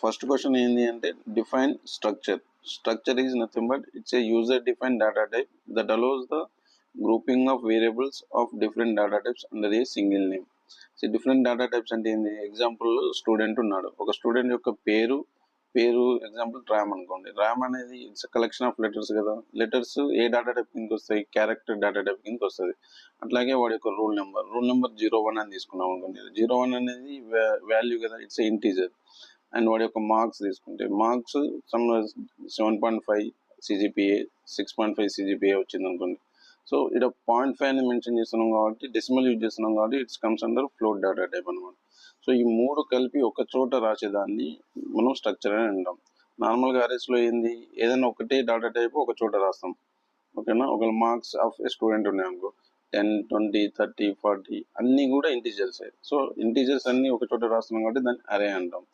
First question ఏంటి అంటే define structure. Structure is nothing but it's a user define data type that allows the grouping of variables of different data types under a single name. So different data types అంటే ఏంది? Example student ఉన్నాడు, ఒక student యొక్క పేరు example RAM అనుకోండి. RAM అనేది it's collection of letters కదా. Letters ఏ data type కిందకి వస్తాయి? క్యారెక్టర్ డేటా టైప్ కిందకి వస్తుంది. అట్లాగే వాడి యొక్క రూల్ నెంబర్ 01 అని తీసుకున్నాం అనుకోండి. 01 అనేది వాల్యూ కదా, ఇట్స్ ఇంటీజర్. అండ్ వాడి యొక్క మార్క్స్ తీసుకుంటే మార్క్స్ 7.5 సిజిపిఏ 6.5 సిజిపిఏ వచ్చింది అనుకోండి. సో ఇక్కడ 0.5 అని మెన్షన్ చేస్తున్నాం కాబట్టి, డెసిమల్ యూజ్ చేస్తున్నాం కాబట్టి it's comes under float data type అనమాట. సో ఈ మూడు కలిపి ఒక చోట రాసేదాన్ని మనం స్ట్రక్చర్ అని అంటాం. నార్మల్గా అరేస్లో ఏంది, ఏదైనా ఒకటే డేటా టైప్ ఒక చోట రాస్తాం. ఓకేనా? ఒక మార్క్స్ ఆఫ్ ఏ స్టూడెంట్ ఉన్నాయి అనుకో, 10, 20, 30, 40 అన్నీ కూడా ఇంటీజర్స్. సో ఇంటీజర్స్ అన్నీ ఒక చోట రాస్తున్నాం కాబట్టి దాన్ని అరే అంటాం.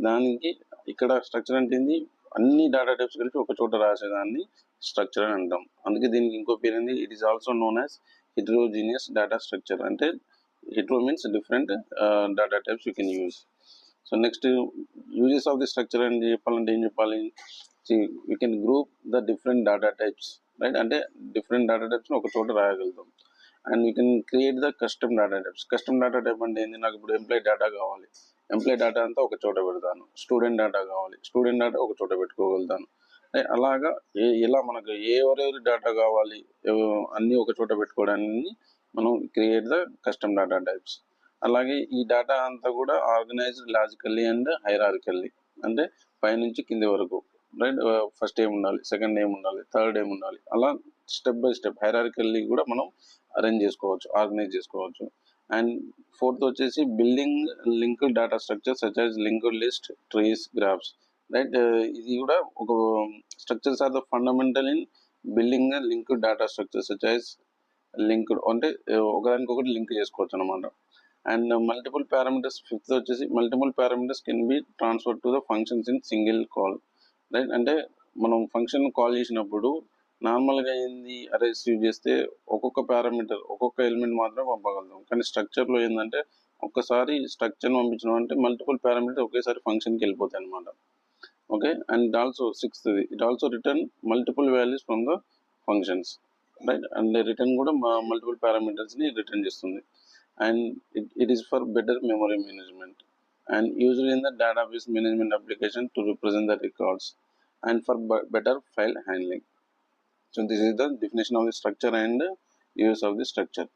దానికి ఇక్కడ స్ట్రక్చర్ అంటే ఏంది, అన్ని డేటా టైప్స్ కలిపి ఒక చోట రాసేదాన్ని స్ట్రక్చర్ అని అంటాం. అందుకే దీనికి ఇంకో పేరు ఏంది, it is also known as heterogeneous data structure. అంటే hetero means different data types you can use. So next uses of the structure అని చెప్పాలంటే ఏం చెప్పాలి? You can group the different data types, right? అంటే డిఫరెంట్ డేటా టైప్స్ని ఒక చోట రాయగలుగుతాం. And you can create the custom data types. Custom data type అంటే ఏంది? నాకు ఇప్పుడు ఎంప్లాయ్ డేటా కావాలి, ఎంప్లాయ్ డేటా అంతా ఒక చోట పెడతాను. స్టూడెంట్ డేటా కావాలి, స్టూడెంట్ డేటా ఒక చోట పెట్టుకోగలుగుతాను. అలాగా ఇలా మనకు ఎవరెవరి డేటా కావాలి అన్నీ ఒక చోట పెట్టుకోవడానికి మనం create the custom data types. అలాగే ఈ డేటా అంతా కూడా ఆర్గనైజ్డ్ లాజికల్లీ అండ్ హైరార్కికల్లీ, అంటే పైనుంచి కింది వరకు, రైట్? ఫస్ట్ ఏం ఉండాలి, సెకండ్ ఏం ఉండాలి, థర్డ్ ఏం ఉండాలి, అలా స్టెప్ బై స్టెప్ హైరార్కికల్లీ కూడా మనం అరేంజ్ చేసుకోవచ్చు, ఆర్గనైజ్ చేసుకోవచ్చు. అండ్ ఫోర్త్ వచ్చేసి building linked data structure such as linked list, trees, graphs, right? ఇది కూడా ఒక structures are the fundamental in building linked data structure such as linked, అంటే ఒకదానికొకటి లింక్ చేసుకోవచ్చు అనమాట. అండ్ మల్టిపుల్ పారామీటర్స్, ఫిఫ్త్ వచ్చేసి multiple parameters can be transfer to the functions in single call, right? అంటే మనం ఫంక్షన్ కాల్ చేసినప్పుడు నార్మల్గా ఏంది, అరేస్ యూజ్ చేస్తే ఒక్కొక్క పారామీటర్ ఒక్కొక్క ఎలిమెంట్ మాత్రమే పంపగలుగుతాం. కానీ స్ట్రక్చర్లో ఏంటంటే ఒక్కసారి స్ట్రక్చర్ని పంపించడం అంటే మల్టిపుల్ పారామీటర్ ఒకేసారి ఫంక్షన్కి వెళ్ళిపోతాయి అనమాట. Okay. And also sixth, it also return multiple values from the functions, right? And return కూడా మల్టిపుల్ పారామీటర్స్ని రిటర్న్ చేస్తుంది. And it is for better memory management and used in the database management application to represent the records and for better file handling. So this is the definition of the structure and use of the structure.